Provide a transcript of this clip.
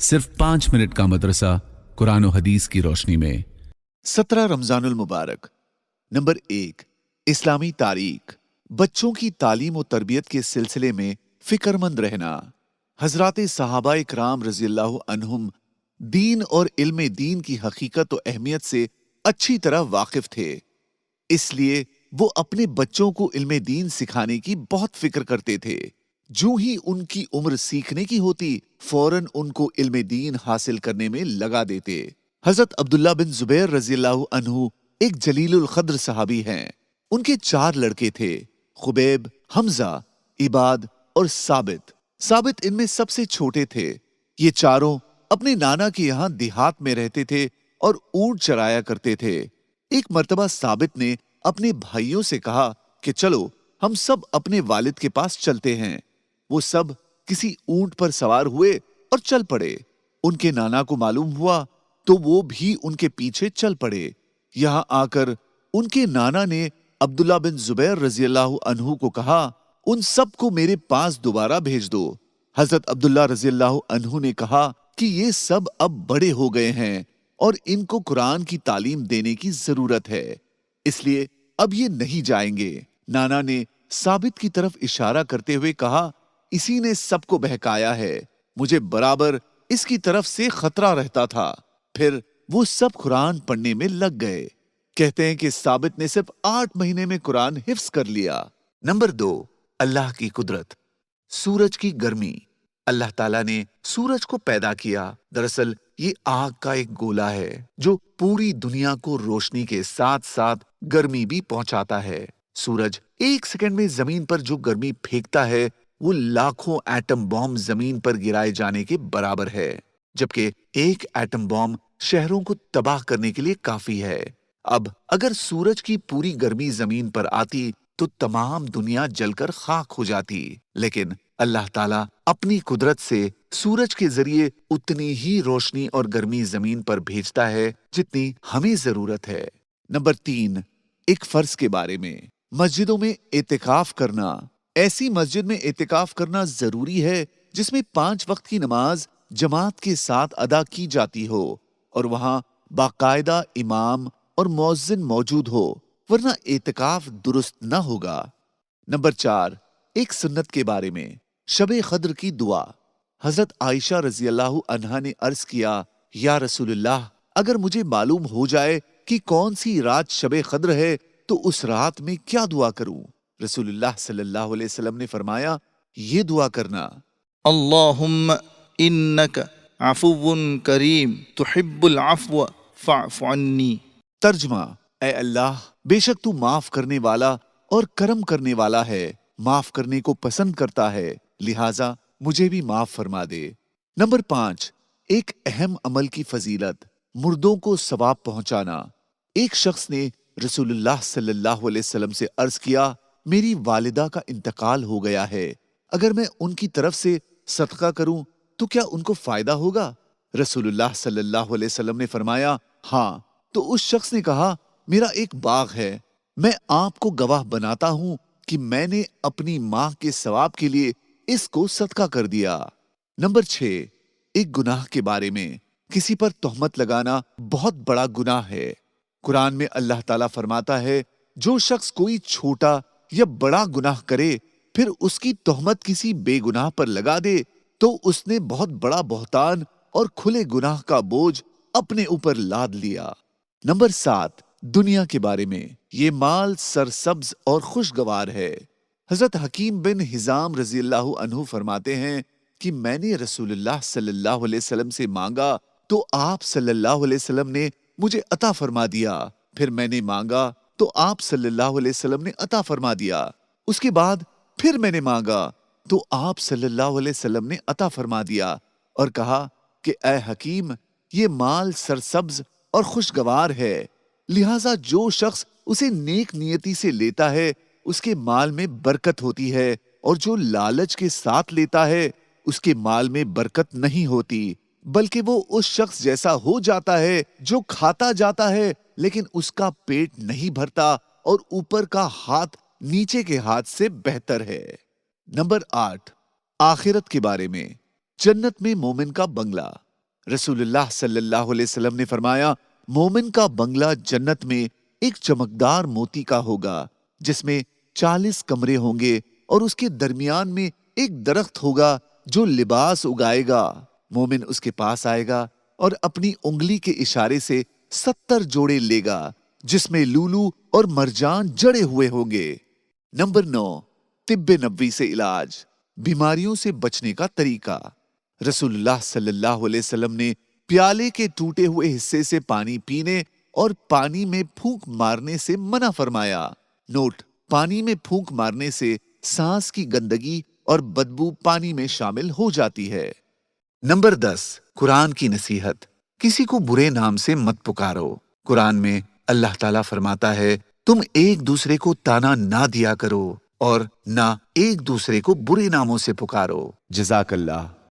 सिर्फ 5 मिनट का मदरसा कुरान और हदीस की रोशनी में। 17 रमजानुल मुबारक। नंबर 1, इस्लामी तारीख। बच्चों की तालीम और तरबियत के सिलसिले में फिक्रमंद रहना। हजरात सहाबा इकराम रज़ियल्लाहु अन्हुम दीन और इल्म दीन की हकीकत और अहमियत से अच्छी तरह वाकिफ थे, इसलिए वो अपने बच्चों को इल्म दीन सिखाने की बहुत फिक्र करते थे। जो ही उनकी उम्र सीखने की होती, फौरन उनको इल्म दीन हासिल करने में लगा देते। हजरत अब्दुल्ला बिन जुबैर रज़ियल्लाहु अन्हु एक जलीलुल क़द्र सहाबी हैं। उनके 4 लड़के थे, खुबैब, हमजा, इबाद और साबित। साबित इनमें सबसे छोटे थे। ये चारों अपने नाना के यहाँ देहात में रहते थे और ऊंट चराया करते थे। एक मर्तबा साबित ने अपने भाइयों से कहा कि चलो हम सब अपने वालिद के पास चलते हैं। वो सब किसी ऊंट पर सवार हुए और चल पड़े। उनके नाना को मालूम हुआ तो वो भी उनके पीछे चल पड़े। यहां आकर उनके नाना ने अब्दुल्ला बिन जुबैर रज़ियल्लाहु अन्हु को कहा, उन सब को मेरे पास दोबारा भेज दो। हजरत अब्दुल्ला रज़ियल्लाहु अन्हु ने कहा कि ये सब अब बड़े हो गए हैं और इनको कुरान की तालीम देने की जरूरत है, इसलिए अब ये नहीं जाएंगे। नाना ने साबित की तरफ इशारा करते हुए कहा, इसी ने सबको बहकाया है, मुझे बराबर इसकी तरफ से खतरा रहता था। फिर वो सब कुरान पढ़ने में लग गए। कहते हैं कि साबित ने सिर्फ 8 महीने में कुरान हिफ्स कर लिया। नंबर 2, अल्लाह की कुदरत। सूरज की गर्मी। अल्लाह ताला ने सूरज को पैदा किया। दरअसल ये आग का एक गोला है जो पूरी दुनिया को रोशनी के साथ साथ गर्मी भी पहुंचाता है। सूरज 1 सेकंड में जमीन पर जो गर्मी फेंकता है वो लाखों एटम बॉम्ब जमीन पर गिराए जाने के बराबर है, जबकि एक एटम बॉम्ब शहरों को तबाह करने के लिए काफी है। अब अगर सूरज की पूरी गर्मी जमीन पर आती तो तमाम दुनिया जलकर खाक हो जाती, लेकिन अल्लाह ताला अपनी कुदरत से सूरज के जरिए उतनी ही रोशनी और गर्मी जमीन पर भेजता है जितनी हमें जरूरत है। नंबर 3, एक फर्ज के बारे में। मस्जिदों में एतिकाफ करना। ऐसी मस्जिद में एतिकाफ करना जरूरी है जिसमें 5 वक्त की नमाज जमात के साथ अदा की जाती हो और वहां बाकायदा इमाम और मुअज्जिन मौजूद हो, वरना एतिकाफ दुरुस्त न होगा। नंबर 4, एक सुन्नत के बारे में। शबे क़द्र की दुआ। हजरत आयशा रज़ियल्लाहु अन्हा ने अर्ज किया, या रसूलुल्लाह, अगर मुझे मालूम हो जाए कि कौन सी रात शबे क़द्र है तो उस रात में क्या दुआ करूं? रसूलुल्लाह सल्लल्लाहु अलैहि वसल्लम ने फरमाया, ये दुआ करना, अल्लाहुम्मा इन्नक अफ़ुव्वुन करीम तुहिब्बुल अफ़्व फ़अफ़ु अन्नी। तर्जुमा, ऐ अल्लाह, बेशक तू माफ करने वाला और करम करने वाला है, माफ करने को पसंद करता है, लिहाजा मुझे भी माफ फरमा दे। नंबर 5, एक अहम अमल की फजीलत। मुर्दों को सवाब पहुंचाना। एक शख्स ने रसूलुल्लाह सल्लल्लाहु अलैहि वसल्लम से अर्ज किया, मेरी वालिदा का इंतकाल हो गया है, अगर मैं उनकी तरफ से सदका करूं तो क्या उनको फायदा होगा? रसूलुल्लाह सल्लल्लाहु अलैहि वसल्लम ने फरमाया, हाँ। तो उस शख्स ने कहा, मेरा एक बाग है, मैं आपको गवाह बनाता हूं कि मैंने अपनी मां के सवाब के लिए इसको सदका कर दिया। नंबर 6, एक गुनाह के बारे में। किसी पर तोहमत लगाना बहुत बड़ा गुनाह है। कुरान में अल्लाह ताला फरमाता है, जो शख्स कोई छोटा या बड़ा गुनाह करे फिर उसकी तोहमत किसी बेगुनाह पर लगा दे तो उसने बहुत बड़ा बहतान और खुले गुनाह का बोझ अपने ऊपर लाद लिया। नंबर 7, दुनिया के बारे में। ये माल सरसब्ज और खुशगवार है। हजरत हकीम बिन हिजाम रज़ियल्लाहु अन्हु फरमाते हैं कि मैंने रसूलुल्लाह सल्लल्लाहु अलैहि वसल्लम से मांगा तो आप सल्लल्लाहु अलैहि वसल्लम ने मुझे अता फरमा दिया। फिर मैंने मांगा तो आप सल्लल्लाहु अलैहि वसल्लम ने अता फरमा दिया। उसके बाद फिर मैंने मांगा तो आप सल्लल्लाहु अलैहि वसल्लम ने अता फरमा दिया और कहा कि ऐ हकीम, ये माल सरसब्ज और खुशगवार है, लिहाजा जो शख्स उसे नेक नियति से लेता है उसके माल में बरकत होती है और जो लालच के साथ लेता है उसके माल में बरकत नहीं होती, बल्कि वो उस शख्स जैसा हो जाता है जो खाता जाता है लेकिन उसका पेट नहीं भरता और ऊपर का हाथ नीचे के हाथ से बेहतर है। नंबर 8, आखिरत के बारे में। जन्नत में मोमिन का बंगला। रसूलुल्लाह सल्लल्लाहु अलैहि वसल्लम ने फरमाया, मोमिन का बंगला जन्नत में एक चमकदार मोती का होगा जिसमें 40 कमरे होंगे और उसके दरमियान में एक दरख्त होगा जो लिबास उगाएगा। मोमिन उसके पास आएगा और अपनी उंगली के इशारे से 70 जोड़े लेगा जिसमें लूलू और मरजान जड़े हुए होंगे। नंबर 9, तिब्बे नबवी से इलाज, बीमारियों से बचने का तरीका। रसूलुल्लाह सल्लल्लाहु अलैहि वसल्लम ने प्याले के टूटे हुए हिस्से से पानी पीने और पानी में फूंक मारने से मना फरमाया। नोट, पानी में फूंक मारने से सांस की गंदगी और बदबू पानी में शामिल हो जाती है। नंबर 10, कुरान की नसीहत, किसी को बुरे नाम से मत पुकारो। कुरान में अल्लाह ताला फरमाता है, तुम एक दूसरे को ताना ना दिया करो और ना एक दूसरे को बुरे नामों से पुकारो। जज़ाकल्लाह।